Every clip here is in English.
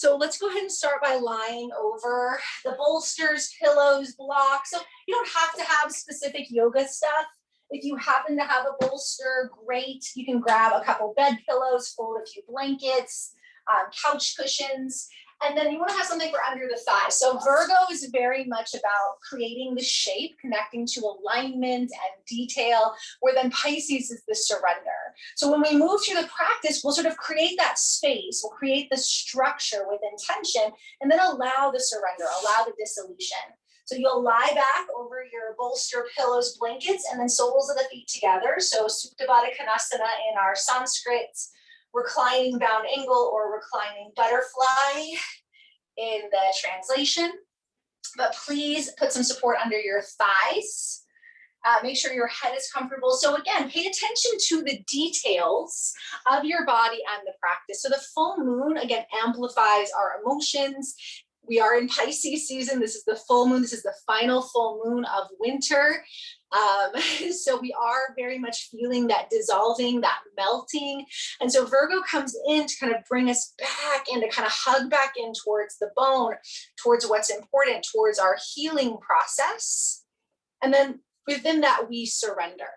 So let's go ahead and start by lying over the bolsters, pillows, blocks. So you don't have to have specific yoga stuff. If you happen to have a bolster, great. You can grab a couple bed pillows, fold a few blankets, couch cushions, and then you want to have something for under the thighs. So Virgo is very much about creating the shape, connecting to alignment and detail, where then Pisces is the surrender. So when we move through the practice, we'll sort of create that space, we'll create the structure with intention, and then allow the surrender, allow the dissolution. So you'll lie back over your bolster, pillows, blankets, and then soles of the feet together. So Supta Baddha Konasana in our Sanskrit, reclining bound angle or reclining butterfly in the translation. But please put some support under your thighs. Make sure your head is comfortable. So again, pay attention to the details of your body and the practice. So the full moon, again, amplifies our emotions. We are in Pisces season. This is the full moon. This is the final full moon of winter. So we are very much feeling that dissolving, that melting. And so Virgo comes in to kind of bring us back and to kind of hug back in towards the bone, towards what's important, towards our healing process. And then within that, we surrender.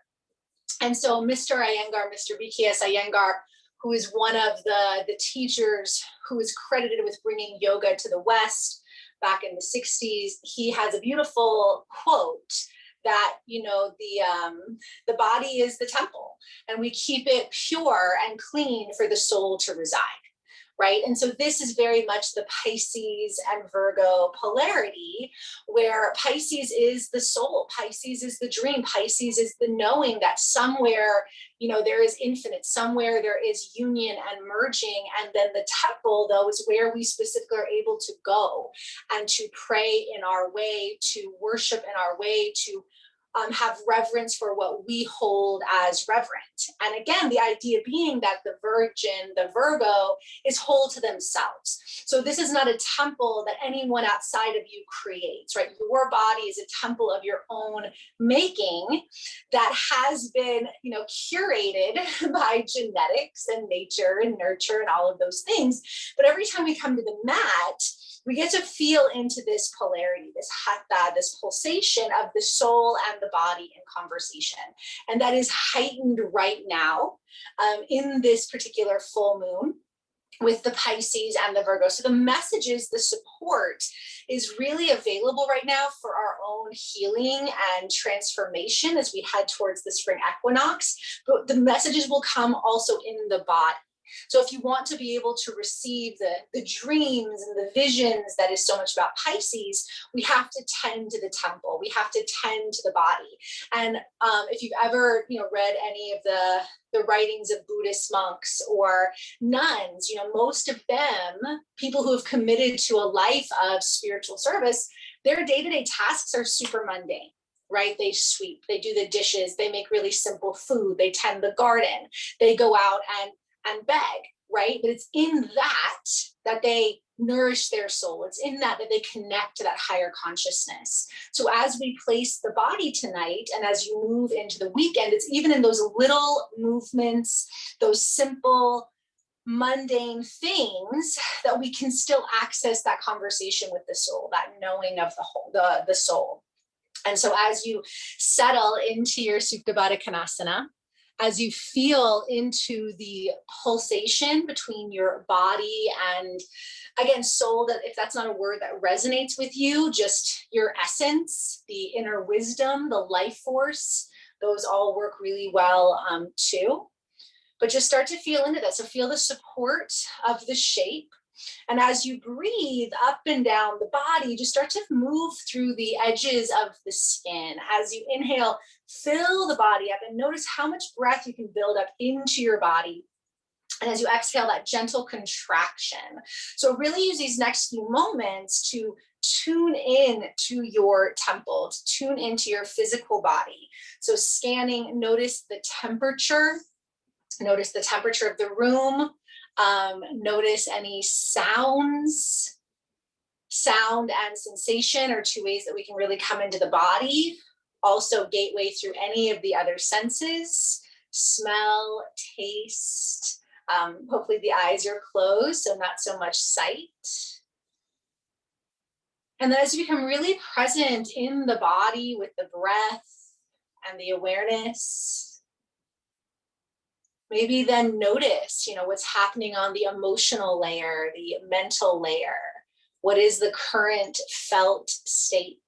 And so Mr. Iyengar, Mr. BKS Iyengar, who is one of the teachers who is credited with bringing yoga to the West back in the 60s, he has a beautiful quote that, you know, the body is the temple and we keep it pure and clean for the soul to reside, right? And so this is very much the Pisces and Virgo polarity, where Pisces is the soul, Pisces is the dream, Pisces is the knowing that somewhere, you know, there is infinite, somewhere there is union and merging. And then the temple, though, is where we specifically are able to go and to pray in our way, to worship in our way, to have reverence for what we hold as reverent. And again, the idea being that the Virgin, the Virgo, is whole to themselves. So this is not a temple that anyone outside of you creates, right? Your body is a temple of your own making that has been, you know, curated by genetics and nature and nurture and all of those things. But every time we come to the mat, we get to feel into this polarity, this hatha, this pulsation of the soul and the body in conversation. And that is heightened right now in this particular full moon with the Pisces and the Virgo. So the messages, the support is really available right now for our own healing and transformation as we head towards the spring equinox. But the messages will come also in the body. So if you want to be able to receive the dreams and the visions that is so much about Pisces, we have to tend to the temple. We have to tend to the body. And if you've ever, you know, read any of the writings of Buddhist monks or nuns, you know, most of them, people who have committed to a life of spiritual service, their day-to-day tasks are super mundane. Right? They sweep, they do the dishes, they make really simple food, they tend the garden, they go out and beg, right? But it's in that they nourish their soul. It's in that they connect to that higher consciousness. So as we place the body tonight, and as you move into the weekend, it's even in those little movements, those simple, mundane things that we can still access that conversation with the soul, that knowing of the soul. And so as you settle into your Supta Baddha Konasana, as you feel into the pulsation between your body and, again, soul, that if that's not a word that resonates with you, just your essence, the inner wisdom, the life force, those all work really well too. But just start to feel into that. So feel the support of the shape. And as you breathe up and down the body, just start to move through the edges of the skin. As you inhale, fill the body up and notice how much breath you can build up into your body. And as you exhale, that gentle contraction. So really use these next few moments to tune in to your temple, to tune into your physical body. So scanning, notice the temperature of the room. Notice any sound and sensation are two ways that we can really come into the body. Also gateway through any of the other senses, smell, taste, Hopefully the eyes are closed, so not so much sight. And then as you become really present in the body with the breath and the awareness, maybe then notice, what's happening on the emotional layer, the mental layer. What is the current felt state?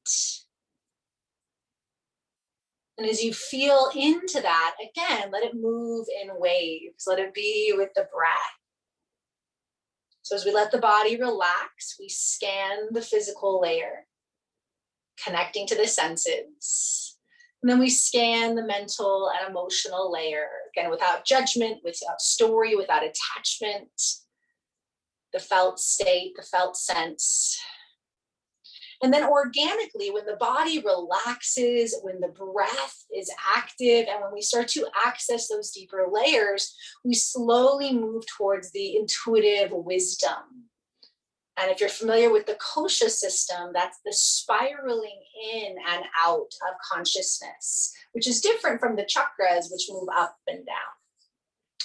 And as you feel into that, again, let it move in waves. Let it be with the breath. So as we let the body relax, we scan the physical layer, connecting to the senses. And then we scan the mental and emotional layer, again, without judgment, without story, without attachment, the felt state, the felt sense. And then organically, when the body relaxes, when the breath is active, and when we start to access those deeper layers, we slowly move towards the intuitive wisdom. And if you're familiar with the kosha system, that's the spiraling in and out of consciousness, which is different from the chakras, which move up and down.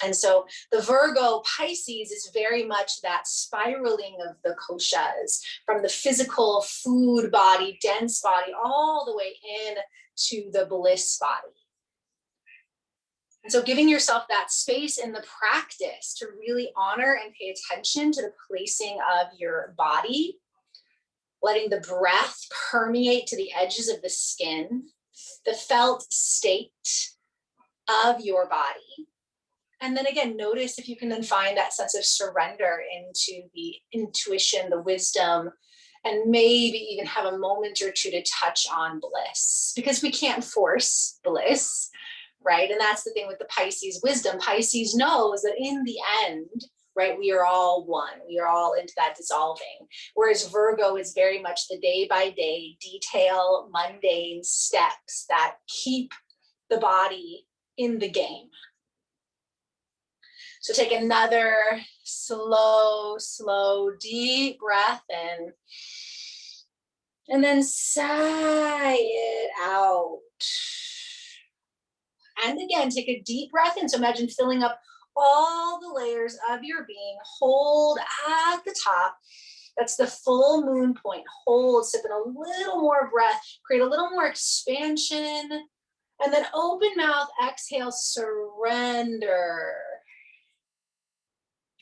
And so the Virgo Pisces is very much that spiraling of the koshas from the physical food body, dense body, all the way in to the bliss body. And so giving yourself that space in the practice to really honor and pay attention to the placing of your body, letting the breath permeate to the edges of the skin, the felt state of your body. And then again, notice if you can then find that sense of surrender into the intuition, the wisdom, and maybe even have a moment or two to touch on bliss, because we can't force bliss, right? And that's the thing with the Pisces wisdom. Pisces knows that in the end, right, we are all one. We are all into that dissolving. Whereas Virgo is very much the day by day, detail, mundane steps that keep the body in the game. So take another slow, deep breath in. And then sigh it out. And again, take a deep breath in. So imagine filling up all the layers of your being. Hold at the top. That's the full moon point. Hold, sip in a little more breath. Create a little more expansion. And then open mouth, exhale, surrender.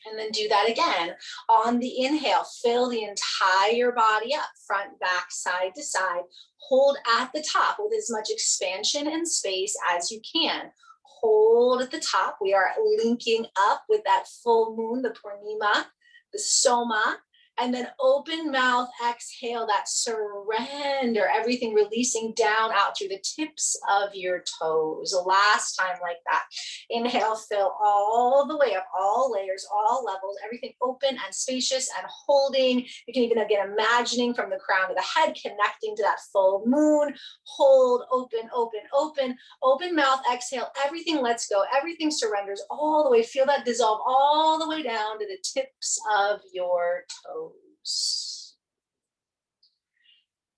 And then do that again. On the inhale, fill the entire body up, front, back, side to side. Hold at the top with as much expansion and space as you can. Hold at the top. We are linking up with that full moon, the Purnima, the Soma. And then open mouth, exhale, that surrender, everything releasing down out through the tips of your toes. Last time like that. Inhale, fill all the way up, all layers, all levels, everything open and spacious and holding. You can even again imagining from the crown of the head, connecting to that full moon. Hold, open, open, open, open mouth, exhale, everything lets go, everything surrenders all the way. Feel that dissolve all the way down to the tips of your toes.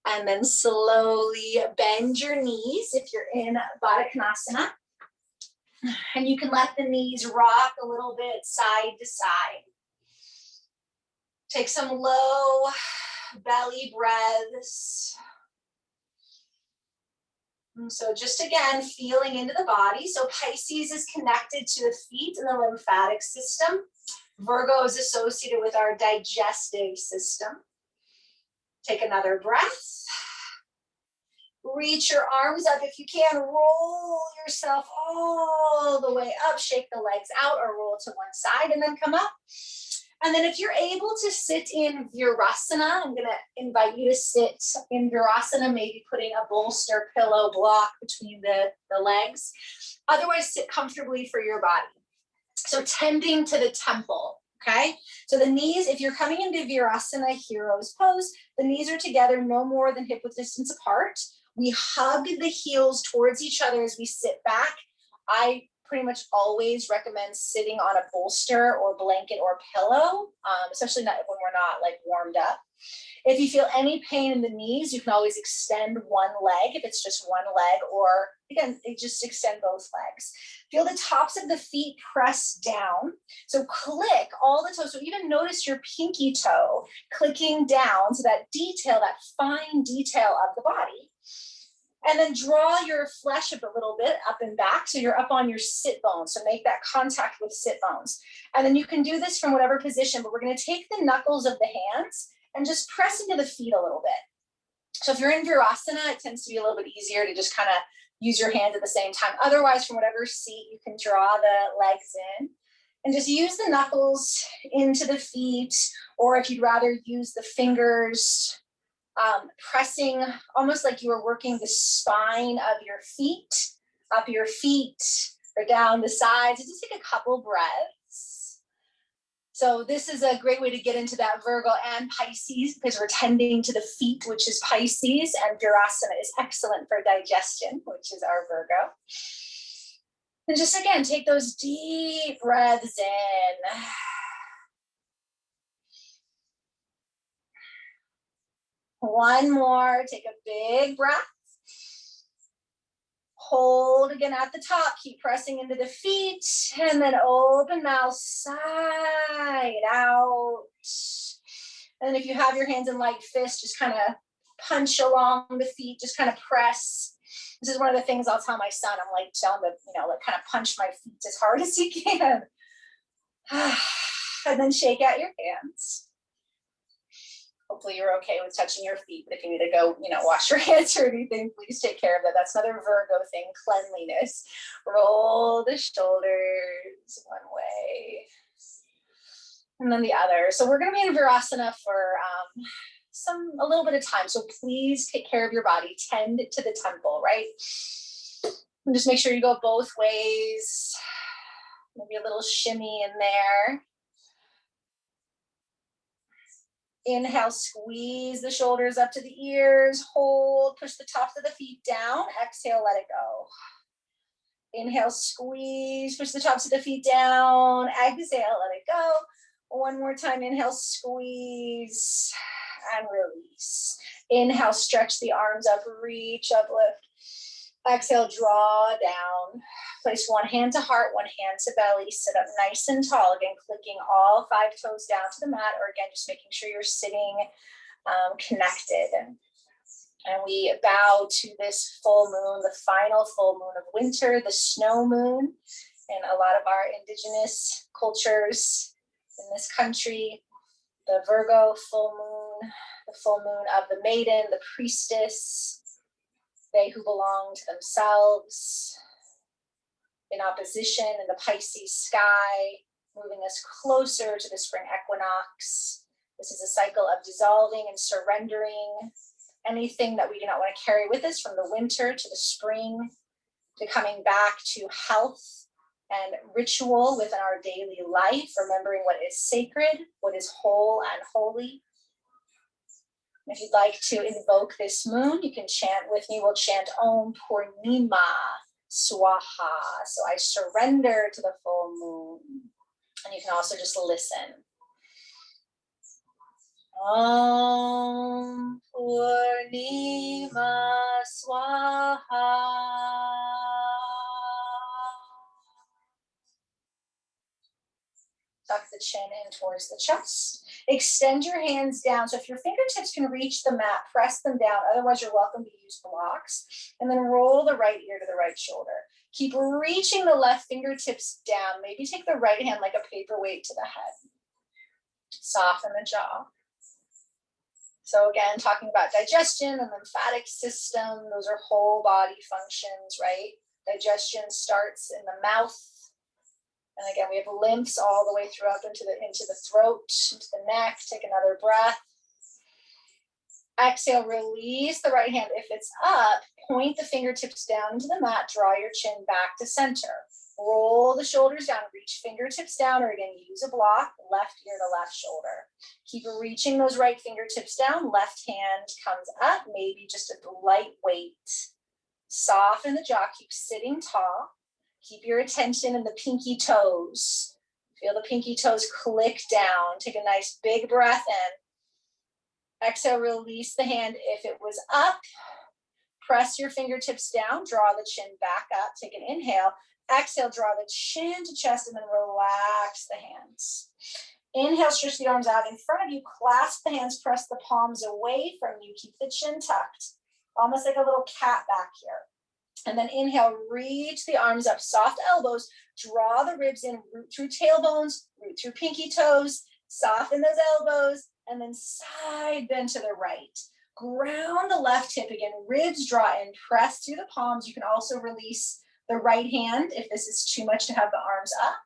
And then slowly bend your knees if you're in Baddha Konasana. And you can let the knees rock a little bit side to side. Take some low belly breaths. And so just again, feeling into the body. So Pisces is connected to the feet and the lymphatic system. Virgo is associated with our digestive system. Take another breath. Reach your arms up. If you can, roll yourself all the way up. Shake the legs out or roll to one side and then come up. And then if you're able to sit in Virasana, I'm going to invite you to sit in Virasana, maybe putting a bolster, pillow, block between the legs. Otherwise, sit comfortably for your body. So tending to the temple, okay? So the knees, if you're coming into Virasana, hero's pose, the knees are together no more than hip width distance apart. We hug the heels towards each other as we sit back. I pretty much always recommend sitting on a bolster or blanket or pillow, especially not when we're not like warmed up. If you feel any pain in the knees, you can always extend one leg if it's just one leg, or again, just extend both legs. Feel the tops of the feet press down. So click all the toes. So even notice your pinky toe clicking down. So that detail, that fine detail of the body. And then draw your flesh up a little bit up and back. So you're up on your sit bones. So make that contact with sit bones. And then you can do this from whatever position, but we're going to take the knuckles of the hands and just press into the feet a little bit. So if you're in Virasana, it tends to be a little bit easier to just kind of use your hands at the same time. Otherwise, from whatever seat, you can draw the legs in and just use the knuckles into the feet, or if you'd rather use the fingers, pressing almost like you were working the spine of your feet, up your feet or down the sides. Just take a couple breaths. So this is a great way to get into that Virgo and Pisces, because we're tending to the feet, which is Pisces, and Virasana is excellent for digestion, which is our Virgo. And just again, take those deep breaths in. One more, take a big breath. Hold again at the top, keep pressing into the feet, and then open mouth, side out. And if you have your hands in light fist, just kind of punch along the feet, just kind of press. This is one of the things I'll tell my son. I'm like, tell him to, like kind of punch my feet as hard as he can. And then shake out your hands. Hopefully you're okay with touching your feet, but if you need to go, wash your hands or anything, please take care of that. That's another Virgo thing, cleanliness. Roll the shoulders one way and then the other. So we're going to be in Virasana for a little bit of time. So please take care of your body, tend to the temple, right? And just make sure you go both ways. Maybe a little shimmy in there. Inhale, squeeze the shoulders up to the ears, hold, push the tops of the feet down, exhale, let it go. Inhale, squeeze, push the tops of the feet down, exhale, let it go. One more time, inhale, squeeze, and release. Inhale, stretch the arms up, reach, uplift. Exhale, draw down. Place one hand to heart, one hand to belly. Sit up nice and tall. Again, clicking all 5 toes down to the mat, or again, just making sure you're sitting connected. And we bow to this full moon, the final full moon of winter, the snow moon. In a lot of our indigenous cultures in this country, the Virgo full moon, the full moon of the maiden, the priestess, they who belong to themselves, in opposition in the Pisces sky, moving us closer to the spring equinox. This is a cycle of dissolving and surrendering anything that we do not want to carry with us from the winter to the spring, to coming back to health and ritual within our daily life, remembering what is sacred, what is whole and holy. If you'd like to invoke this moon, you can chant with me. We'll chant Om Purnima Swaha. So I surrender to the full moon. And you can also just listen. Om Purnima Swaha. Tuck the chin in towards the chest. Extend your hands down. So if your fingertips can reach the mat, press them down. Otherwise, you're welcome to use blocks. And then roll the right ear to the right shoulder. Keep reaching the left fingertips down. Maybe take the right hand like a paperweight to the head. Soften the jaw. So again, talking about digestion and lymphatic system, those are whole body functions, right? Digestion starts in the mouth. And again, we have lymphs all the way through up into the throat, into the neck. Take another breath. Exhale, release the right hand. If it's up, point the fingertips down into the mat. Draw your chin back to center. Roll the shoulders down. Reach fingertips down, or again, use a block. Left ear to left shoulder. Keep reaching those right fingertips down. Left hand comes up. Maybe just a light weight. Soften the jaw. Keep sitting tall. Keep your attention in the pinky toes. Feel the pinky toes click down. Take a nice big breath in. Exhale, release the hand if it was up. Press your fingertips down, draw the chin back up. Take an inhale. Exhale, draw the chin to chest and then relax the hands. Inhale, stretch the arms out in front of you. Clasp the hands, press the palms away from you. Keep the chin tucked, almost like a little cat back here. And then inhale, reach the arms up, soft elbows, draw the ribs in, root through tailbones, root through pinky toes, soften those elbows, and then side bend to the right. Ground the left hip again, ribs draw in, press through the palms. You can also release the right hand if this is too much to have the arms up.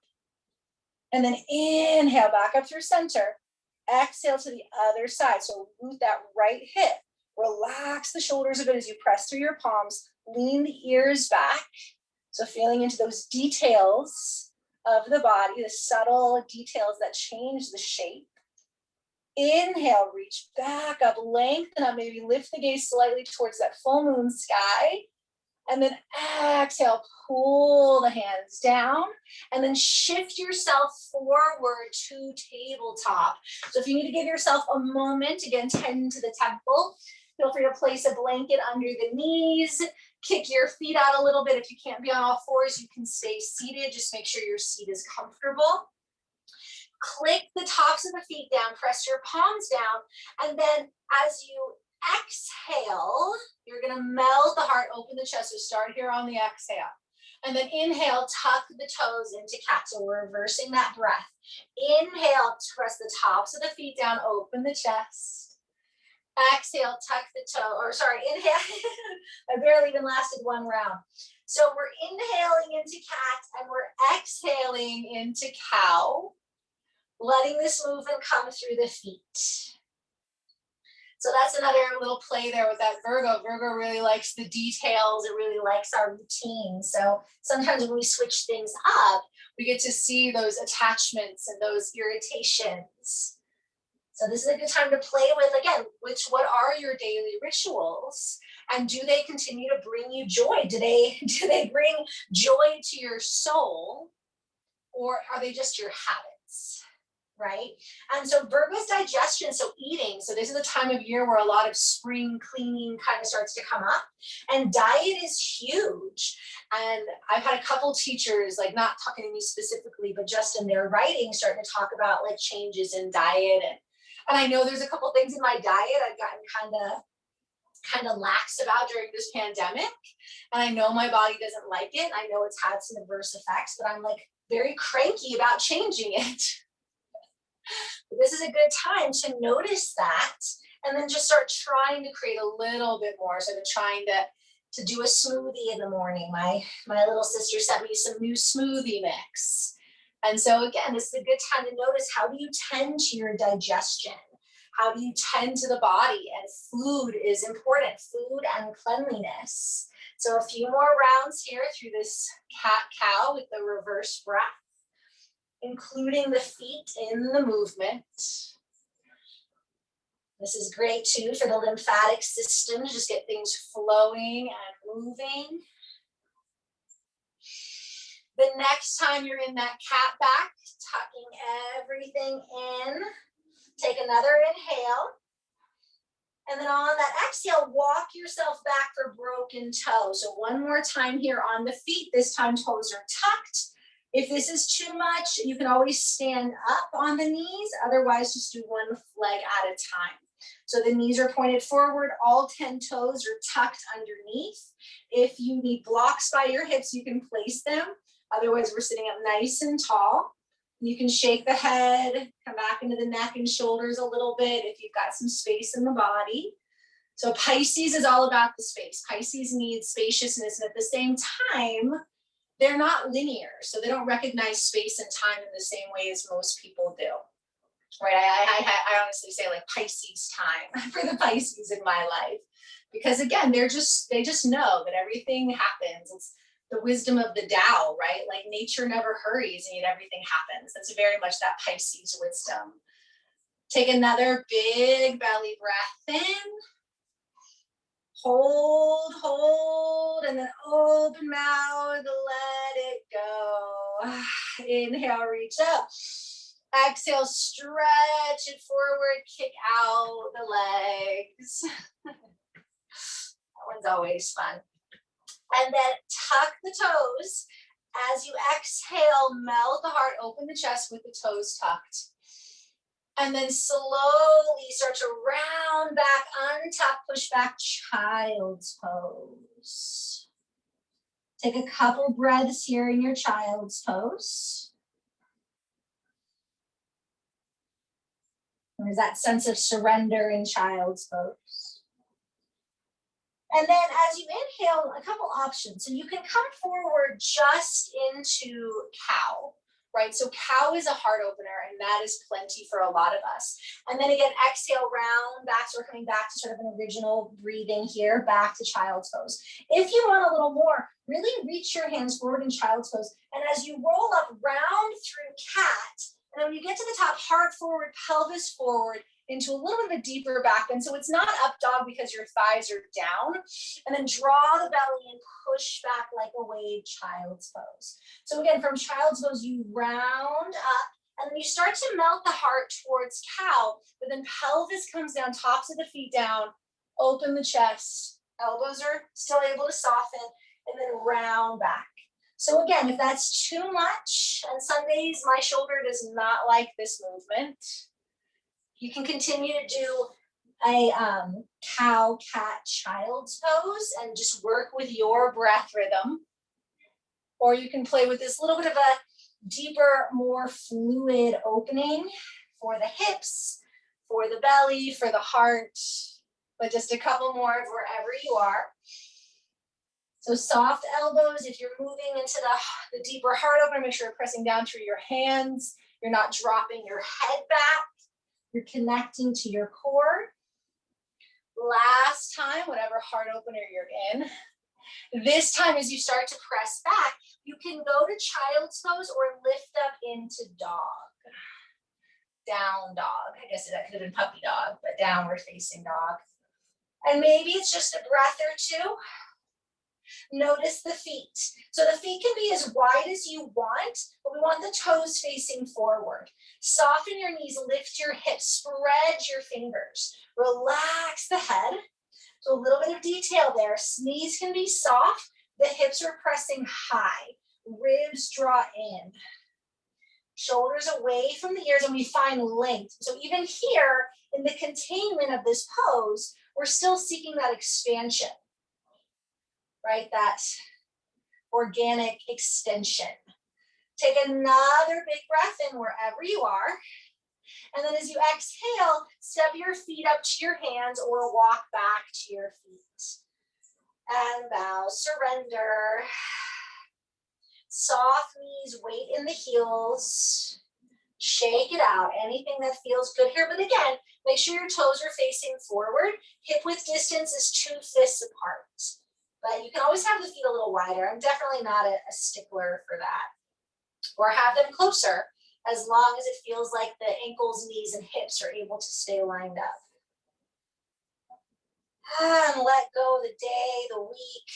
And then inhale, back up through center. Exhale to the other side. So root that right hip. Relax the shoulders a bit as you press through your palms. Lean the ears back. So feeling into those details of the body, the subtle details that change the shape. Inhale, reach back up, lengthen up, maybe lift the gaze slightly towards that full moon sky. And then exhale, pull the hands down and then shift yourself forward to tabletop. So if you need to give yourself a moment, again, tend to the temple. Feel free to place a blanket under the knees, kick your feet out a little bit. If you can't be on all fours, you can stay seated. Just make sure your seat is comfortable. Click the tops of the feet down, press your palms down, and then as you exhale, you're gonna melt the heart, open the chest. So start here on the exhale. And then inhale, tuck the toes into cat. So we're reversing that breath. Inhale, press the tops of the feet down, open the chest. Exhale, tuck the toe, or sorry, inhale. I barely even lasted one round. So we're inhaling into cat and we're exhaling into cow, letting this movement come through the feet. So that's another little play there with that Virgo. Virgo really likes the details. It really likes our routine. So sometimes when we switch things up, we get to see those attachments and those irritations. So this is a good time to play with, again, what are your daily rituals? And do they continue to bring you joy? Do they bring joy to your soul? Or are they just your habits? Right? And so Virgo's digestion, so eating, so this is a time of year where a lot of spring cleaning kind of starts to come up, and diet is huge. And I've had a couple teachers, like not talking to me specifically, but just in their writing, starting to talk about like changes in diet. And I know there's a couple things in my diet I've gotten kind of lax about during this pandemic. And I know my body doesn't like it. I know it's had some adverse effects, but I'm like very cranky about changing it. This is a good time to notice that and then just start trying to create a little bit more. So I've been trying to do a smoothie in the morning. My little sister sent me some new smoothie mix. And so again, this is a good time to notice, how do you tend to your digestion? How do you tend to the body? And food is important, food and cleanliness. So a few more rounds here through this cat-cow with the reverse breath, including the feet in the movement. This is great too for the lymphatic system to just get things flowing and moving. The next time you're in that cat back, tucking everything in, take another inhale. And then on that exhale, walk yourself back for broken toe. So one more time here on the feet, this time toes are tucked. If this is too much, you can always stand up on the knees. Otherwise, just do one leg at a time. So the knees are pointed forward. All 10 toes are tucked underneath. If you need blocks by your hips, you can place them. Otherwise, we're sitting up nice and tall. You can shake the head, come back into the neck and shoulders a little bit if you've got some space in the body. So Pisces is all about the space. Pisces needs spaciousness, and at the same time, they're not linear, so they don't recognize space and time in the same way as most people do, right? I honestly say like Pisces time for the Pisces in my life, because again, they just know that everything happens. It's the wisdom of the Tao, right? Like nature never hurries and yet everything happens. That's very much that Pisces wisdom. Take another big belly breath in. Hold, and then open mouth, let it go. Inhale, reach up. Exhale, stretch it forward, kick out the legs. That one's always fun. And then tuck the toes. As you exhale, melt the heart, open the chest with the toes tucked. And then slowly start to round back, untuck, push back, child's pose. Take a couple breaths here in your child's pose. There's that sense of surrender in child's pose. And then as you inhale, a couple options. So you can come forward just into cow, right? So cow is a heart opener, and that is plenty for a lot of us. And then again, exhale, round back. So we're coming back to sort of an original breathing here, back to child's pose. If you want a little more, really reach your hands forward in child's pose. And as you roll up, round through cat. And then when you get to the top, heart forward, pelvis forward, into a little bit of a deeper back bend. So it's not up dog because your thighs are down. And then draw the belly and push back like a wave, child's pose. So again, from child's pose, you round up and then you start to melt the heart towards cow, but then pelvis comes down, tops of the feet down, open the chest, elbows are still able to soften, and then round back. So again, if that's too much, and some days my shoulder does not like this movement, you can continue to do a cow, cat, child's pose and just work with your breath rhythm. Or you can play with this little bit of a deeper, more fluid opening for the hips, for the belly, for the heart, but just a couple more of wherever you are. So soft elbows, if you're moving into the deeper heart opener, make sure you're pressing down through your hands. You're not dropping your head back. You're connecting to your core. Last time, whatever heart opener you're in. This time, as you start to press back, you can go to child's pose or lift up into dog. Down dog. I guess that could have been puppy dog, but downward facing dog. And maybe it's just a breath or two. Notice the feet. So the feet can be as wide as you want, but we want the toes facing forward. Soften your knees, lift your hips, spread your fingers, relax the head. So a little bit of detail there. Knees can be soft, the hips are pressing high, ribs draw in. Shoulders away from the ears and we find length. So even here in the containment of this pose, we're still seeking that expansion. Right, that organic extension. Take another big breath in wherever you are. And then as you exhale, step your feet up to your hands or walk back to your feet. And bow, surrender. Soft knees, weight in the heels. Shake it out, anything that feels good here. But again, make sure your toes are facing forward. Hip width distance is 2 fists apart. But you can always have the feet a little wider. I'm definitely not a stickler for that. Or have them closer, as long as it feels like the ankles, knees, and hips are able to stay lined up. And let go of the day, the week.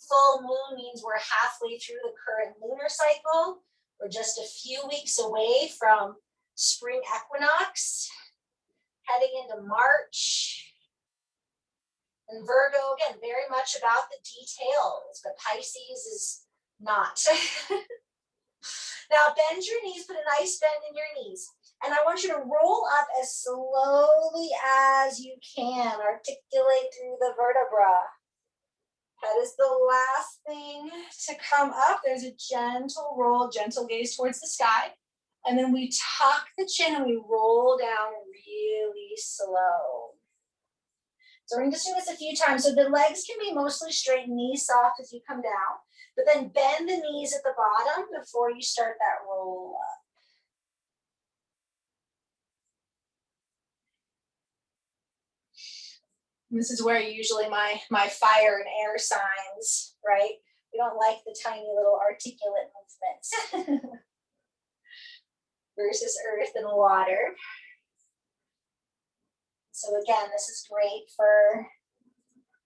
Full moon means we're halfway through the current lunar cycle. We're just a few weeks away from spring equinox, heading into March. And Virgo, again, very much about the details, but Pisces is not. Now bend your knees, put a nice bend in your knees. And I want you to roll up as slowly as you can. Articulate through the vertebra. That is the last thing to come up. There's a gentle roll, gentle gaze towards the sky. And then we tuck the chin and we roll down really slow. So we're going to just do this a few times. So the legs can be mostly straight, knees soft as you come down. But then bend the knees at the bottom before you start that roll up. This is where usually my fire and air signs, right? We don't like the tiny little articulate movements. Versus earth and water. So again, this is great for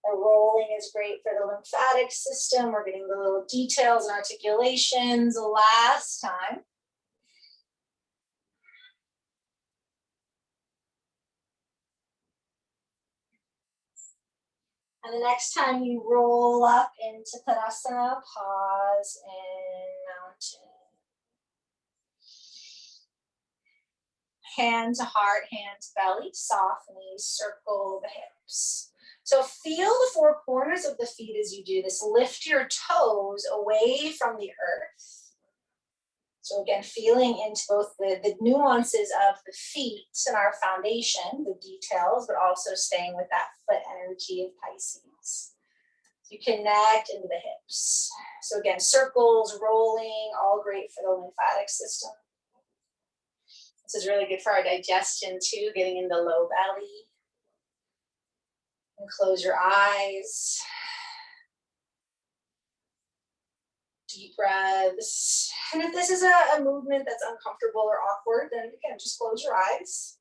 The rolling is great for the lymphatic system. We're getting the little details and articulations. Last time. And the next time you roll up into Tadasana, pause and mountain. Hand to heart, hand to belly, soft knees, circle the hips. So feel the four corners of the feet as you do this. Lift your toes away from the earth. So again, feeling into both the nuances of the feet and our foundation, the details, but also staying with that foot energy of Pisces. You connect into the hips. So again, circles, rolling, all great for the lymphatic system. This is really good for our digestion too, getting in the low belly. And close your eyes. Deep breaths. And if this is a movement that's uncomfortable or awkward, then again, just close your eyes.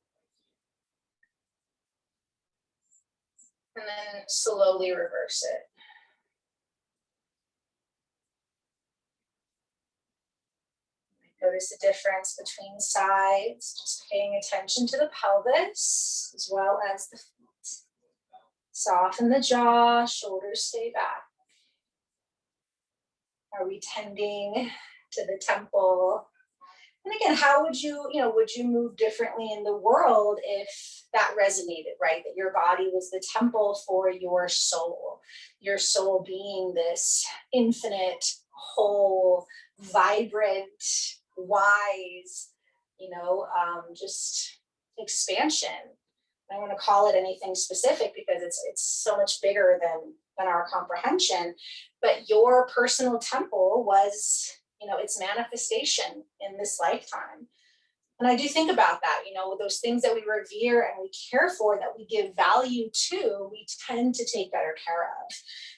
And then slowly reverse it. Notice the difference between sides, just paying attention to the pelvis as well as the feet. Soften the jaw, shoulders stay back. Are we tending to the temple? And again, how would you move differently in the world if that resonated, right? That your body was the temple for your soul being this infinite, whole, vibrant, wise, just expansion. I don't want to call it anything specific because it's so much bigger than our comprehension. But your personal temple was, its manifestation in this lifetime. And I do think about that, those things that we revere and we care for, that we give value to, we tend to take better care of.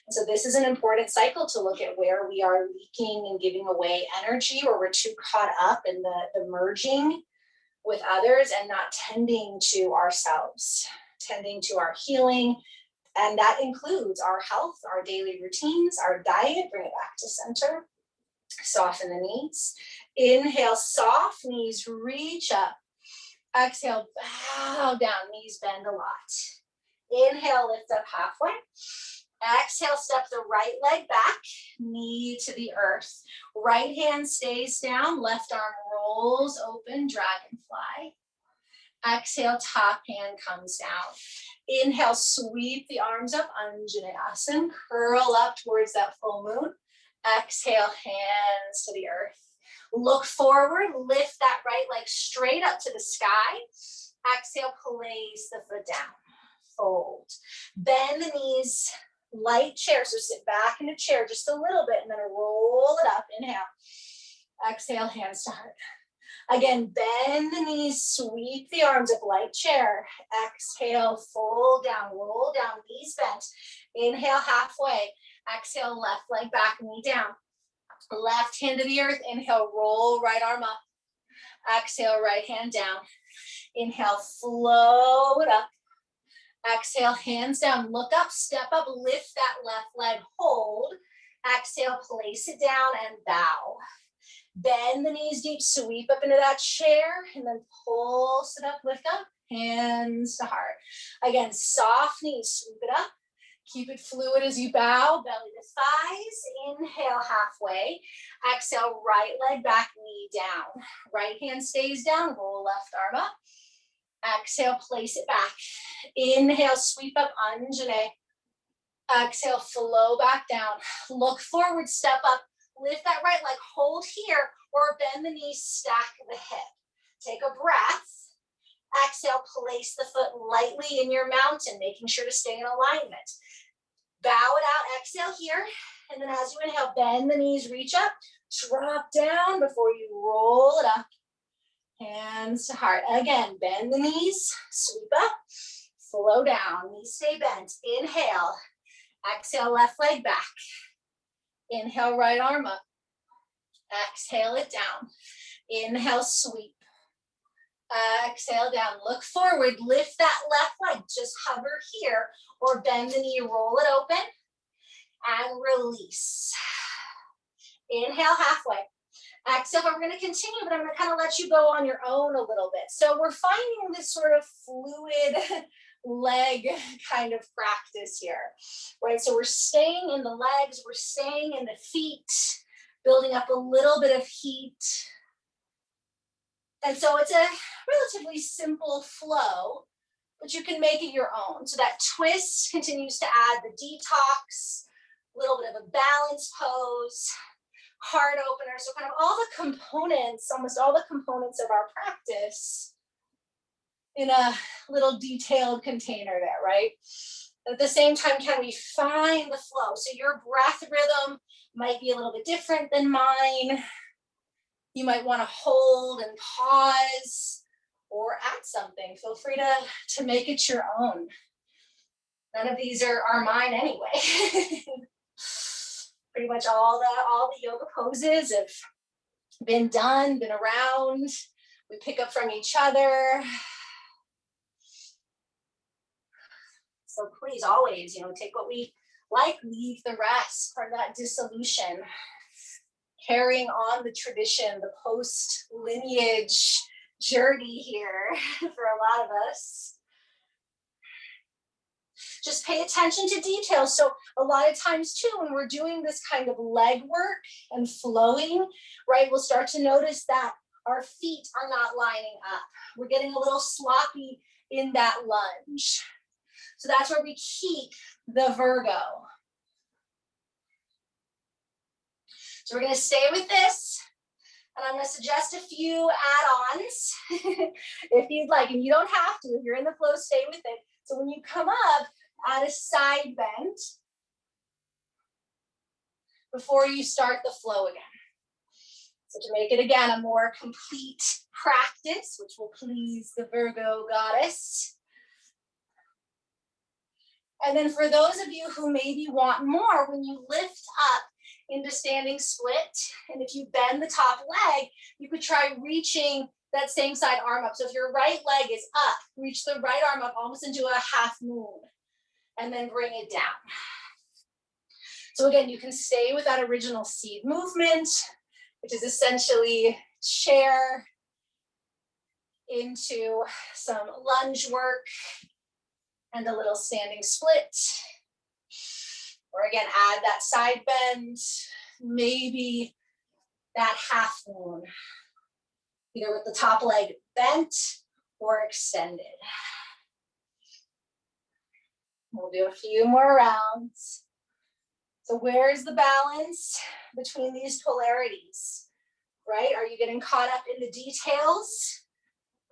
And so this is an important cycle to look at where we are leaking and giving away energy, or we're too caught up in the merging with others and not tending to ourselves, tending to our healing. And that includes our health, our daily routines, our diet. Bring it back to center. Soften the knees. Inhale, soft knees, reach up. Exhale, bow down, knees bend a lot. Inhale, lift up halfway. Exhale, step the right leg back, knee to the earth. Right hand stays down, left arm rolls open, dragonfly. Exhale, top hand comes down. Inhale, sweep the arms up, Anjaneyasana, curl up towards that full moon. Exhale, hands to the earth. Look forward, lift that right leg straight up to the sky. Exhale, place the foot down. Fold. Bend the knees, light chair. So sit back in a chair just a little bit and then roll it up. Inhale. Exhale, hands to heart. Again, bend the knees, sweep the arms up, light chair. Exhale, fold down, roll down, knees bent. Inhale, halfway. Exhale, left leg back, knee down. Left hand to the earth. Inhale, roll right arm up. Exhale, right hand down. Inhale, flow it up. Exhale, hands down, look up, step up, lift that left leg, hold. Exhale, place it down and bow. Bend the knees deep, sweep up into that chair, and then pulse it up, lift up, hands to heart. Again, soft knees, sweep it up. Keep it fluid as you bow, belly to thighs. Inhale, halfway. Exhale, right leg back, knee down. Right hand stays down, roll left arm up. Exhale, place it back. Inhale, sweep up, Anjane. Exhale, flow back down. Look forward, step up. Lift that right leg, hold here, or bend the knees, stack the hip. Take a breath. Exhale, place the foot lightly in your mountain, making sure to stay in alignment. Bow it out, exhale here. And then as you inhale, bend the knees, reach up, drop down before you roll it up. Hands to heart. Again, bend the knees, sweep up, flow down, knees stay bent. Inhale, exhale, left leg back. Inhale, right arm up. Exhale it down. Inhale, sweep. Exhale down, look forward, lift that left leg, just hover here or bend the knee, roll it open and release. Inhale halfway. Exhale, we're going to continue, but I'm going to kind of let you go on your own a little bit. So we're finding this sort of fluid leg kind of practice here, right? So we're staying in the legs, we're staying in the feet, building up a little bit of heat. And so it's a relatively simple flow, but you can make it your own. So that twist continues to add the detox, a little bit of a balance pose, heart opener. So kind of all the components, almost all the components of our practice in a little detailed container there, right? At the same time, can we find the flow? So your breath rhythm might be a little bit different than mine. You might want to hold and pause or add something. Feel free to make it your own. None of these are mine anyway. Pretty much all the yoga poses have been done, been around. We pick up from each other. So please always, take what we like, leave the rest, for that dissolution. Carrying on the tradition, the post-lineage journey here for a lot of us. Just pay attention to details. So a lot of times too, when we're doing this kind of leg work and flowing, right, we'll start to notice that our feet are not lining up. We're getting a little sloppy in that lunge. So that's where we keep the Virgo. So we're going to stay with this. And I'm going to suggest a few add-ons if you'd like. And you don't have to. If you're in the flow, stay with it. So when you come up, add a side bend before you start the flow again. So to make it, again, a more complete practice, which will please the Virgo goddess. And then for those of you who maybe want more, when you lift up into standing split, and if you bend the top leg, you could try reaching that same side arm up. So if your right leg is up, reach the right arm up almost into a half moon, and then bring it down. So again, you can stay with that original seed movement, which is essentially chair into some lunge work and a little standing split. Or again, add that side bend, maybe that half moon, either with the top leg bent or extended. We'll do a few more rounds. So where's the balance between these polarities, right? Are you getting caught up in the details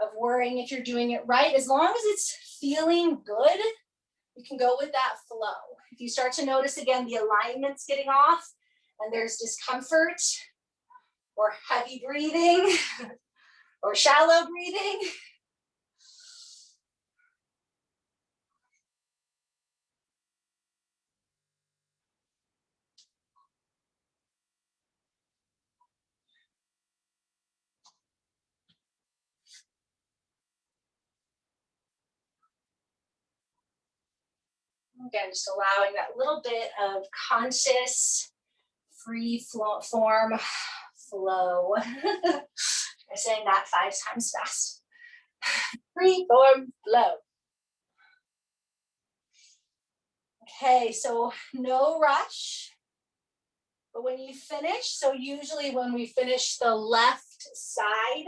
of worrying if you're doing it right? As long as it's feeling good, you can go with that flow. If you start to notice, again, the alignment's getting off and there's discomfort or heavy breathing or shallow breathing, again, just allowing that little bit of conscious, free form flow. I'm saying that 5 times fast. Free form flow. Okay, so no rush. But when you finish, so usually when we finish the left side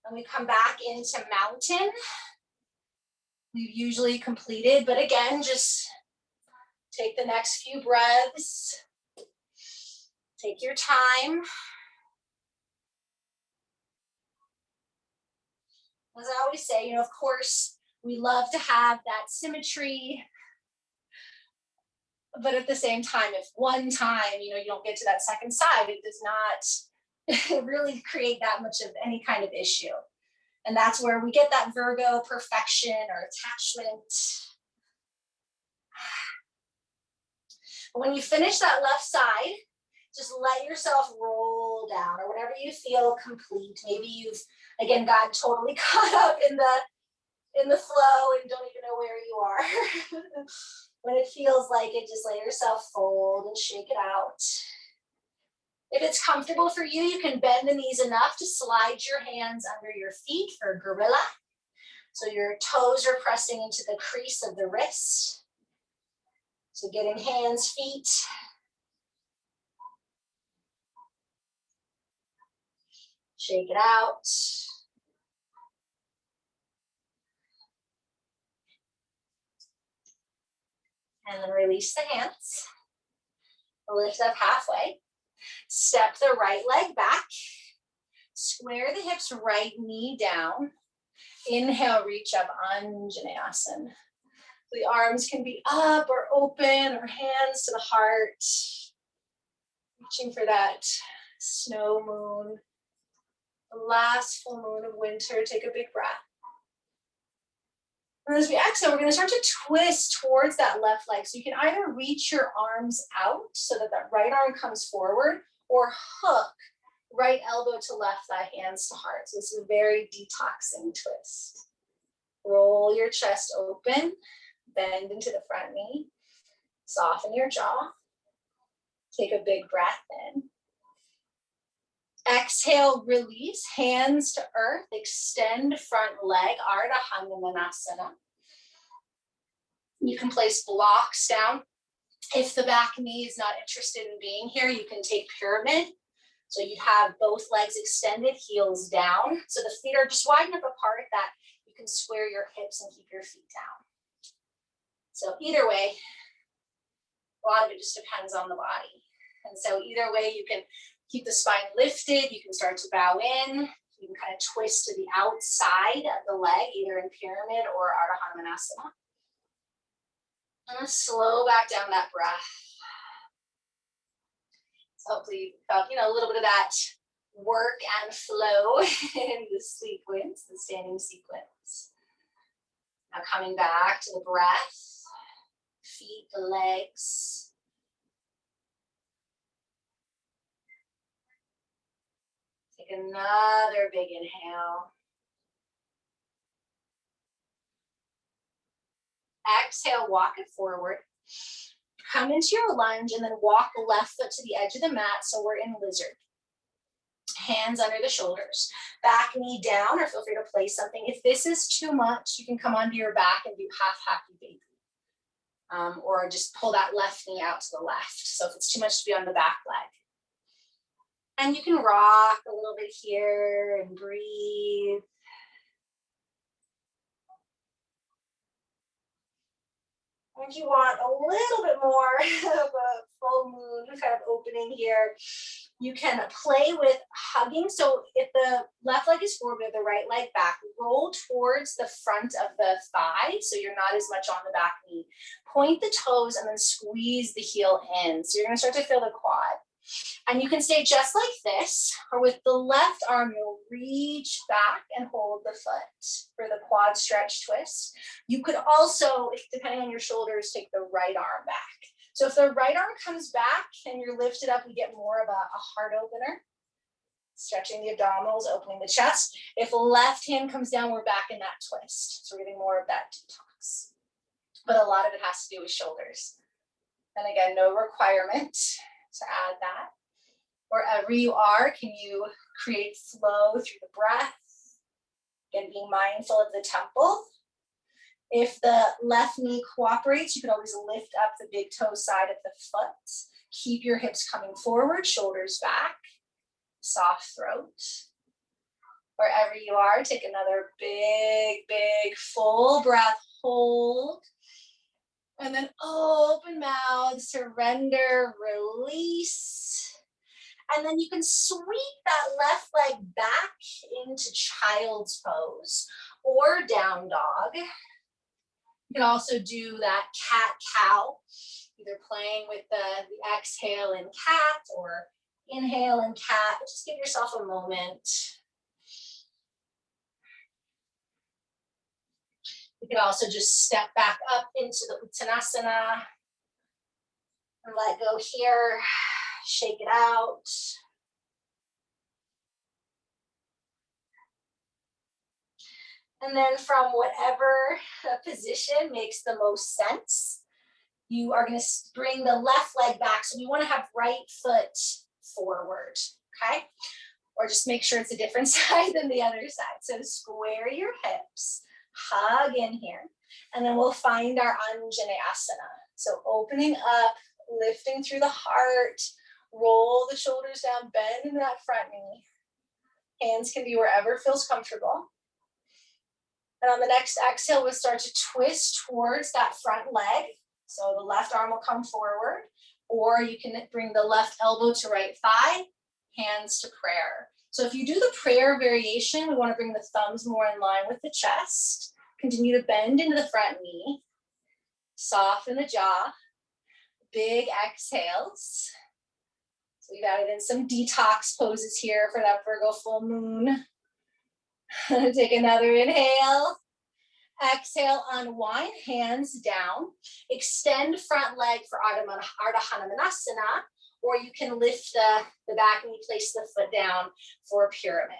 and we come back into mountain, we've usually completed, but again, just take the next few breaths. Take your time. As I always say, of course, we love to have that symmetry, but at the same time, if one time, you don't get to that second side, it does not really create that much of any kind of issue. And that's where we get that Virgo perfection or attachment. But when you finish that left side, just let yourself roll down, or whenever you feel complete. Maybe you've, again, gotten totally caught up in the flow and don't even know where you are. When it feels like it, just let yourself fold and shake it out. If it's comfortable for you, you can bend the knees enough to slide your hands under your feet for gorilla. So your toes are pressing into the crease of the wrist. So getting hands, feet. Shake it out. And then release the hands. Lift up halfway. Step the right leg back. Square the hips, right knee down. Inhale, reach up, Anjaneyasana. The arms can be up or open, or hands to the heart. Reaching for that snow moon. The last full moon of winter. Take a big breath. And as we exhale, we're going to start to twist towards that left leg. So you can either reach your arms out so that that right arm comes forward, or hook right elbow to left thigh, hands to heart. So this is a very detoxing twist. Roll your chest open, bend into the front knee, soften your jaw. Take a big breath in. Exhale, release, hands to earth, extend front leg, Ardha Hanumanasana. You can place blocks down. If the back knee is not interested in being here, you can take pyramid. So you have both legs extended, heels down. So the feet are just wide enough apart that you can square your hips and keep your feet down. So either way, a lot of it just depends on the body. And so either way, you can keep the spine lifted. You can start to bow in. You can kind of twist to the outside of the leg, either in pyramid or Ardha Hanumanasana. And slow back down that breath. So hopefully you felt, a little bit of that work and flow in the sequence, the standing sequence. Now coming back to the breath, feet, the legs. Take another big inhale. Exhale, walk it forward. Come into your lunge and then walk left foot to the edge of the mat, so we're in lizard. Hands under the shoulders. Back knee down, or feel free to place something. If this is too much, you can come onto your back and do half happy baby. Or just pull that left knee out to the left. So if it's too much to be on the back leg. And you can rock a little bit here and breathe. If you want a little bit more of a full moon kind of opening here, you can play with hugging. So if the left leg is forward, the right leg back, roll towards the front of the thigh so you're not as much on the back knee. Point the toes and then squeeze the heel in. So you're going to start to feel the quad. And you can stay just like this, or with the left arm, you'll reach back and hold the foot for the quad stretch twist. You could also, depending on your shoulders, take the right arm back. So if the right arm comes back and you're lifted up, we get more of a heart opener. Stretching the abdominals, opening the chest. If left hand comes down, we're back in that twist. So we're getting more of that detox. But a lot of it has to do with shoulders. And again, no requirement to add that. Wherever you are, can you create flow through the breath? Again, being mindful of the temple. If the left knee cooperates, you can always lift up the big toe side of the foot. Keep your hips coming forward, shoulders back, soft throat. Wherever you are, take another big, big, full breath, hold. And then open mouth, surrender, release. And then you can sweep that left leg back into child's pose or down dog. You can also do that cat-cow, either playing with the exhale in cat or inhale in cat. Just give yourself a moment. You can also just step back up into the Uttanasana and let go here. Shake it out. And then from whatever position makes the most sense, you are going to bring the left leg back. So we want to have right foot forward, okay? Or just make sure it's a different side than the other side. So square your hips, hug in here, and then we'll find our Anjaneyasana. So opening up, lifting through the heart, roll the shoulders down, bend into that front knee. Hands can be wherever feels comfortable. And on the next exhale, we'll start to twist towards that front leg. So the left arm will come forward, or you can bring the left elbow to right thigh, hands to prayer. So if you do the prayer variation, we want to bring the thumbs more in line with the chest. Continue to bend into the front knee. Soften the jaw. Big exhales. So we've added in some detox poses here for that Virgo full moon. Take another inhale. Exhale, unwind, hands down. Extend front leg for Ardha Hanumanasana, or you can lift the back knee, place the foot down for a pyramid.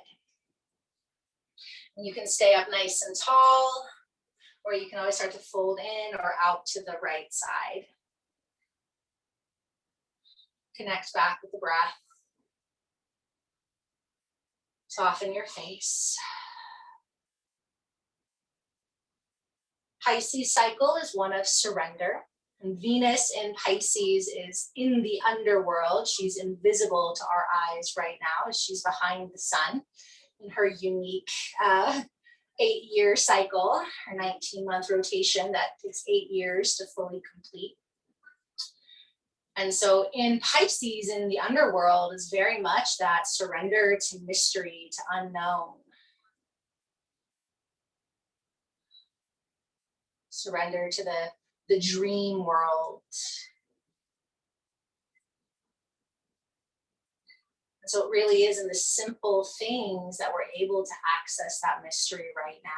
And you can stay up nice and tall, or you can always start to fold in or out to the right side. Connect back with the breath. Soften your face. Pisces cycle is one of surrender. And Venus in Pisces is in the underworld. She's invisible to our eyes right now as she's behind the sun in her unique 8-year cycle, her 19-month rotation that takes 8 years to fully complete. And so in Pisces, in the underworld, is very much that surrender to mystery, to unknown. Surrender to the dream world. And so it really is in the simple things that we're able to access that mystery right now.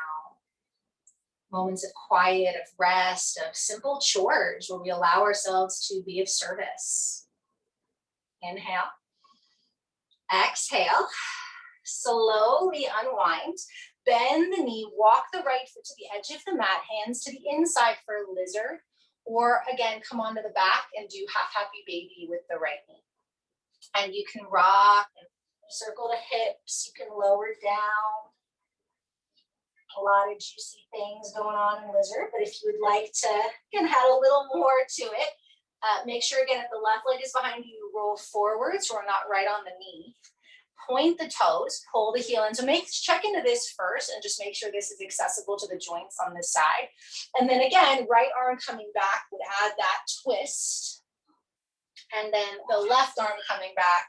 Moments of quiet, of rest, of simple chores where we allow ourselves to be of service. Inhale. Exhale. Slowly unwind. Bend the knee, walk the right foot to the edge of the mat, hands to the inside for lizard. Or again, come onto the back and do half happy baby with the right knee. And you can rock and circle the hips, you can lower down. A lot of juicy things going on in lizard, but if you would like to, again, add a little more to it, make sure again, if the left leg is behind you, you roll forward so we're not right on the knee. Point the toes, pull the heel in. So check into this first and just make sure this is accessible to the joints on this side. And then again, right arm coming back would add that twist. And then the left arm coming back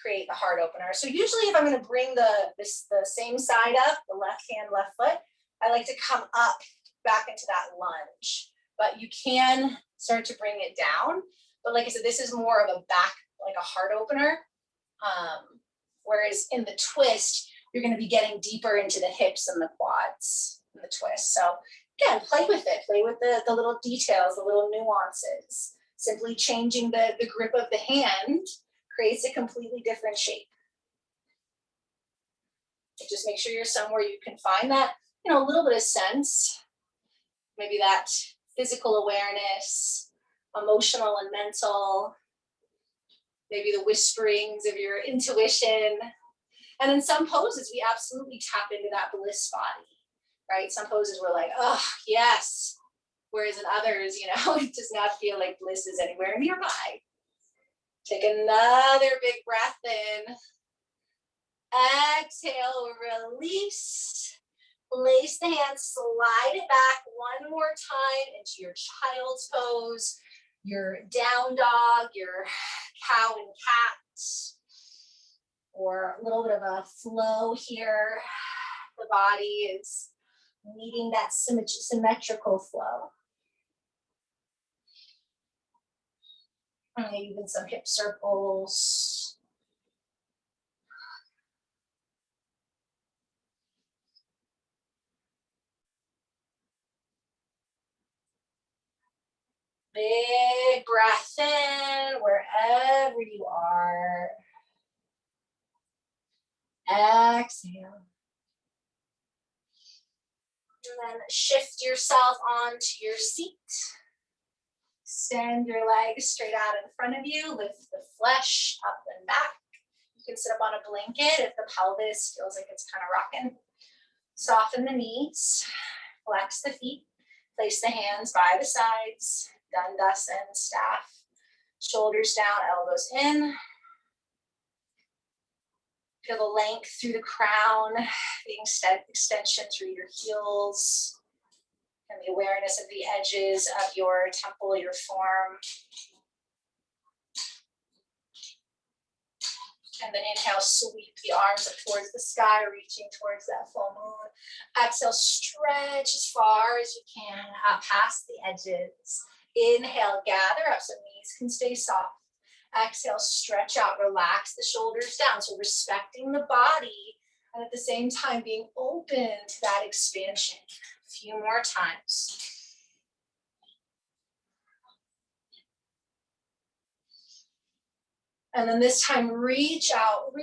create the heart opener. So usually if I'm going to bring the same side up, the left hand, left foot, I like to come up back into that lunge. But you can start to bring it down. But like I said, this is more of a back, like a heart opener. Whereas in the twist, you're going to be getting deeper into the hips and the quads in the twist. So again, play with it. Play with the little details, the little nuances. Simply changing the grip of the hand creates a completely different shape. Just make sure you're somewhere you can find that, a little bit of sense, maybe that physical awareness, emotional and mental, maybe the whisperings of your intuition. And in some poses, we absolutely tap into that bliss body, right? Some poses we're like, oh, yes. Whereas in others, it does not feel like bliss is anywhere nearby. Take another big breath in. Exhale, release. Place the hands, slide it back one more time into your child's pose, your down dog, your cow and cat, or a little bit of a flow here. The body is needing that symmetrical flow. And even some hip circles. Big breath in wherever wherever you are. Exhale. And then shift yourself onto your seat. Extend your legs straight out in front of you. Lift the flesh up and back. You can sit up on a blanket if the pelvis feels like it's kind of rocking. Soften the knees. Flex the feet. Place the hands by the sides. Dandasana staff. Shoulders down, elbows in. Feel the length through the crown, the extension through your heels, and the awareness of the edges of your temple, your form. And then inhale, sweep the arms up towards the sky, reaching towards that full moon. Exhale, stretch as far as you can past the edges. Inhale, gather up so knees can stay soft. Exhale, stretch out, relax the shoulders down. So respecting the body and at the same time being open to that expansion. A few more times. And then this time, reach out,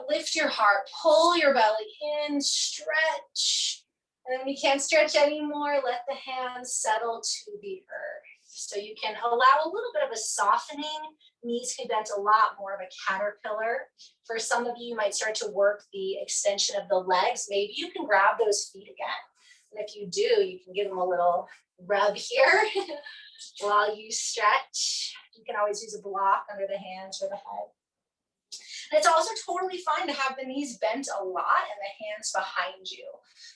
lift your heart, pull your belly in, stretch. And then when you can't stretch anymore, let the hands settle to the earth. So you can allow a little bit of a softening. Knees can bend a lot more of a caterpillar. For some of you might start to work the extension of the legs. Maybe you can grab those feet again. And if you do, you can give them a little rub here while you stretch. You can always use a block under the hands or the head. And it's also totally fine to have the knees bent a lot and the hands behind you.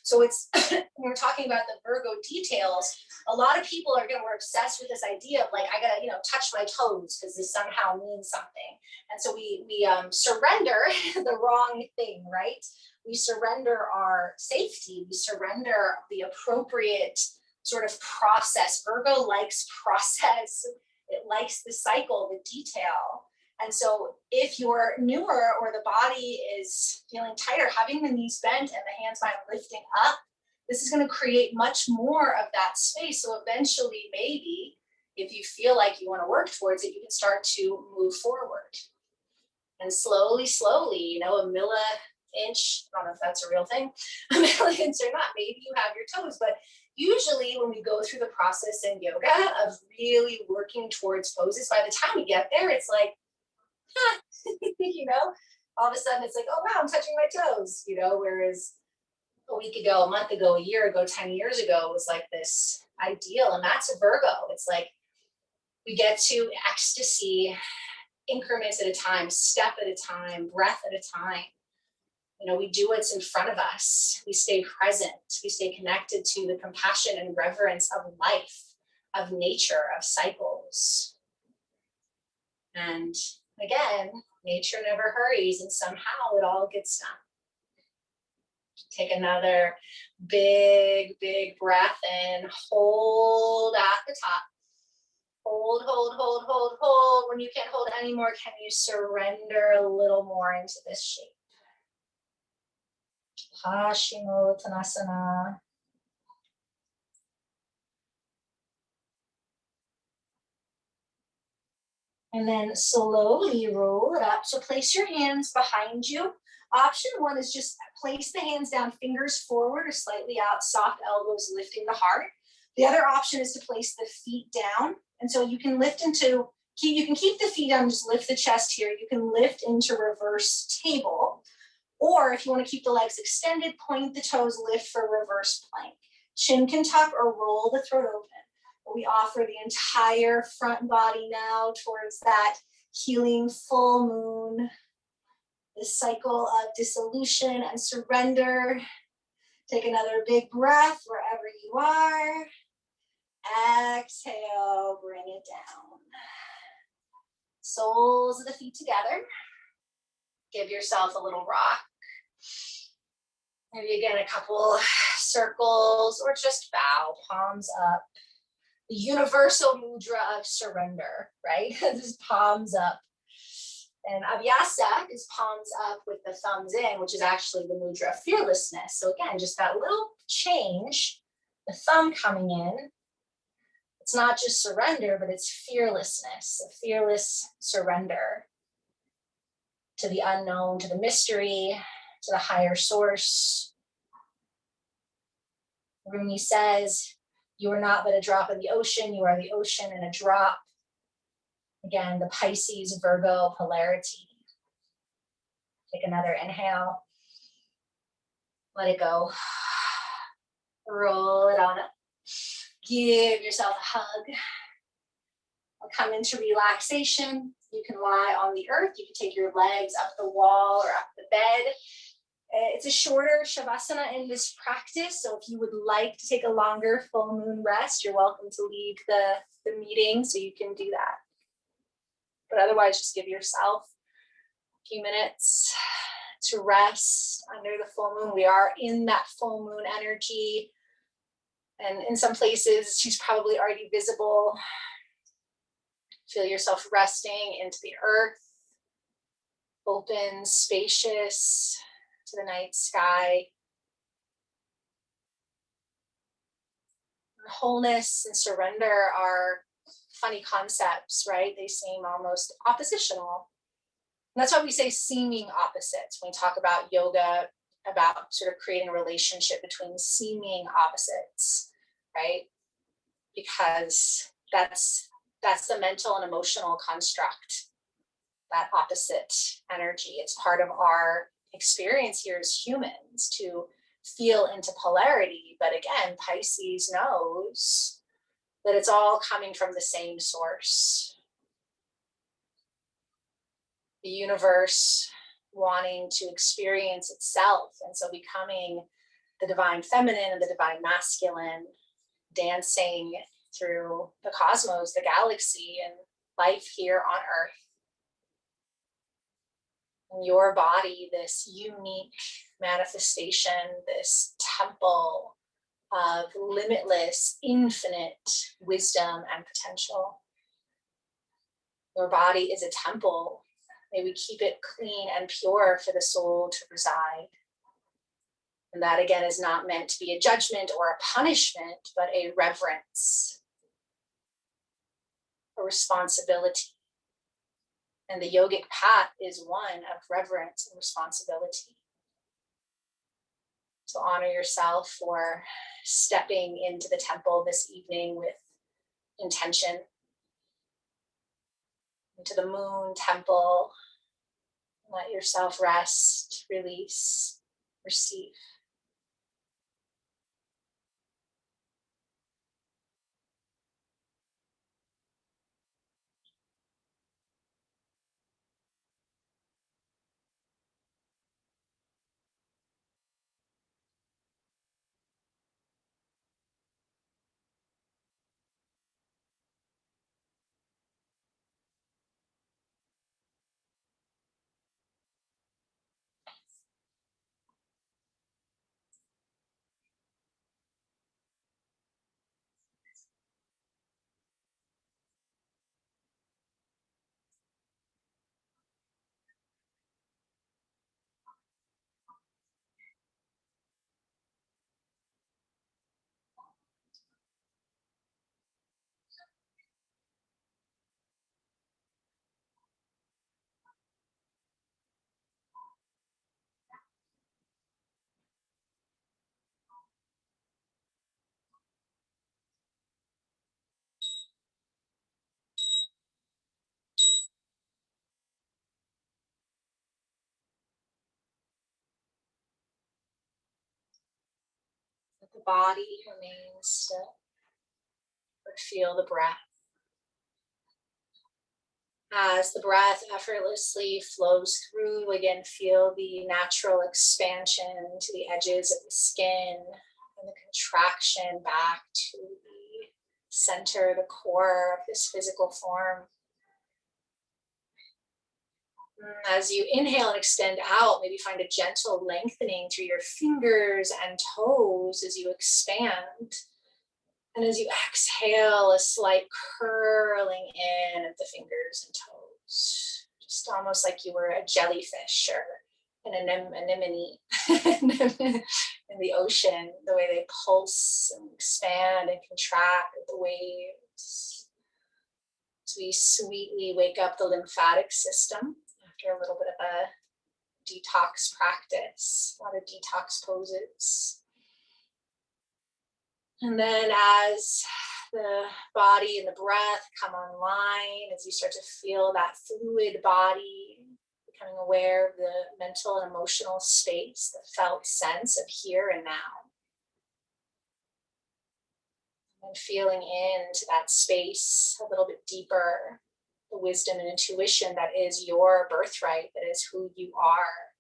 So it's, when we're talking about the Virgo details, a lot of people are we're obsessed with this idea of like, I gotta, touch my toes because this somehow means something. And so we surrender the wrong thing, right? We surrender our safety. We surrender the appropriate sort of process. Virgo likes process. It likes the cycle, the detail. And so if you're newer or the body is feeling tighter, having the knees bent and the hands behind lifting up, this is going to create much more of that space. So eventually, maybe if you feel like you want to work towards it, you can start to move forward. And slowly, a milli-inch, I don't know if that's a real thing, a milli-inch or not, maybe you have your toes, but usually when we go through the process in yoga of really working towards poses, by the time we get there, it's like, all of a sudden it's like, oh wow, I'm touching my toes, whereas a week ago, a month ago, a year ago, 10 years ago, it was like this ideal. And that's a Virgo. It's like we get to ecstasy increments at a time, step at a time, breath at a time. We do what's in front of us. We stay present. We stay connected to the compassion and reverence of life, of nature, of cycles. And again, nature never hurries, and somehow it all gets done. Take another big breath in. Hold at the top. Hold. When you can't hold anymore, can you surrender a little more into this shape? Paschimottanasana. And then slowly roll it up. So place your hands behind you. Option one is just place the hands down, fingers forward or slightly out, soft elbows lifting the heart. The other option is to place the feet down. And so you can lift you can keep the feet down, just lift the chest here. You can lift into reverse table. Or if you want to keep the legs extended, point the toes, lift for reverse plank. Chin can tuck or roll the throat open. We offer the entire front body now towards that healing full moon, the cycle of dissolution and surrender. Take another big breath wherever you are. Exhale, bring it down. Soles of the feet together. Give yourself a little rock. Maybe again, a couple circles or just bow, palms up. The universal mudra of surrender, right? Just palms up. And Abhyasa is palms up with the thumbs in, which is actually the mudra of fearlessness. So again, just that little change, the thumb coming in. It's not just surrender, but it's fearlessness, a fearless surrender. to the unknown, to the mystery, to the higher source. Rumi says, you are not but a drop in the ocean, you are the ocean in a drop. Again, the Pisces, Virgo polarity. Take another inhale. Let it go. Roll it on up. Give yourself a hug. Come into relaxation. You can lie on the earth. You can take your legs up the wall or up the bed. It's a shorter Shavasana in this practice. So if you would like to take a longer full moon rest, you're welcome to leave the meeting so you can do that. But otherwise, just give yourself a few minutes to rest under the full moon. We are in that full moon energy. And in some places, she's probably already visible. Feel yourself resting into the earth, open, spacious to the night sky. Wholeness and surrender are funny concepts, right? They seem almost oppositional. And that's why we say seeming opposites when we talk about yoga, about sort of creating a relationship between seeming opposites, right? Because that's the mental and emotional construct, that opposite energy. It's part of our experience here as humans to feel into polarity. But again, Pisces knows that it's all coming from the same source. The universe wanting to experience itself. And so becoming the divine feminine and the divine masculine, dancing through the cosmos, the galaxy, and life here on Earth. And your body, this unique manifestation, this temple of limitless, infinite wisdom and potential. Your body is a temple. May we keep it clean and pure for the soul to reside. And that again is not meant to be a judgment or a punishment, but a reverence, a responsibility. And the yogic path is one of reverence and responsibility. So honor yourself for stepping into the temple this evening with intention. Into the moon temple. Let yourself rest, release, receive. Let the body remain still, but feel the breath. As the breath effortlessly flows through, again, feel the natural expansion to the edges of the skin and the contraction back to the center, the core of this physical form. As you inhale and extend out, maybe find a gentle lengthening through your fingers and toes as you expand. And as you exhale, a slight curling in of the fingers and toes, just almost like you were a jellyfish or an anemone in the ocean, the way they pulse and expand and contract with the waves. So we sweetly wake up the lymphatic system after a little bit of a detox practice, a lot of detox poses. And then as the body and the breath come online, as you start to feel that fluid body, becoming aware of the mental and emotional space, the felt sense of here and now. And feeling into that space a little bit deeper, the wisdom and intuition that is your birthright, that is who you are.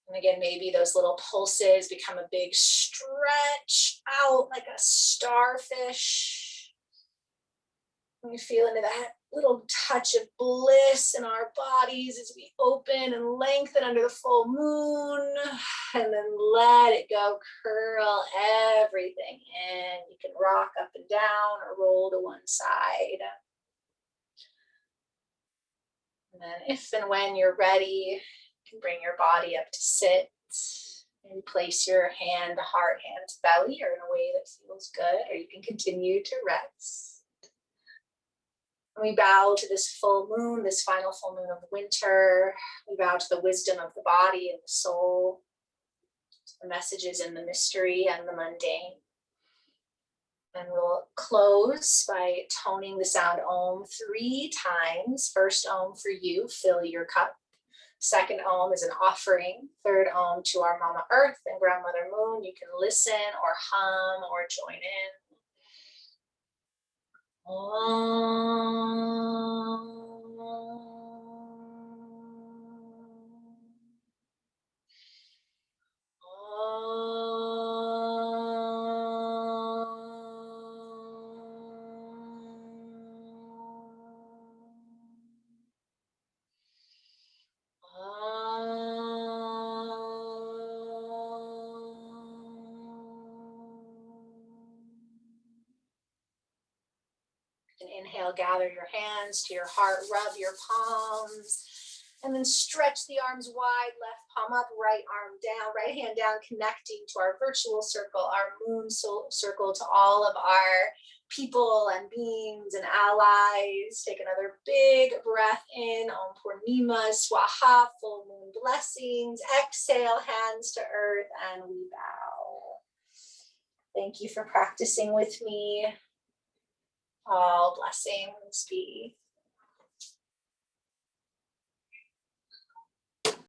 And again, maybe those little pulses become a big stretch out like a starfish. And we feel into that little touch of bliss in our bodies as we open and lengthen under the full moon, and then let it go, curl everything in. You can rock up and down or roll to one side. And then if and when you're ready, you can bring your body up to sit. Maybe place your hand to heart, hand to belly, or in a way that feels good, or you can continue to rest. And we bow to this full moon, this final full moon of winter. We bow to the wisdom of the body and the soul, to the messages and the mystery and the mundane. And we'll close by toning the sound Om 3 times. First Om for you, fill your cup. Second Om is an offering. Third Om to our Mama Earth and Grandmother Moon. You can listen or hum or join in. And inhale, gather your hands to your heart, rub your palms, and then stretch the arms wide, left palm up, right arm down, right hand down, connecting to our virtual circle, our moon circle, to all of our people and beings and allies. Take another big breath in, Om Purnima, Swaha, full moon blessings. Exhale, hands to earth, and we bow. Thank you for practicing with me. All blessings be.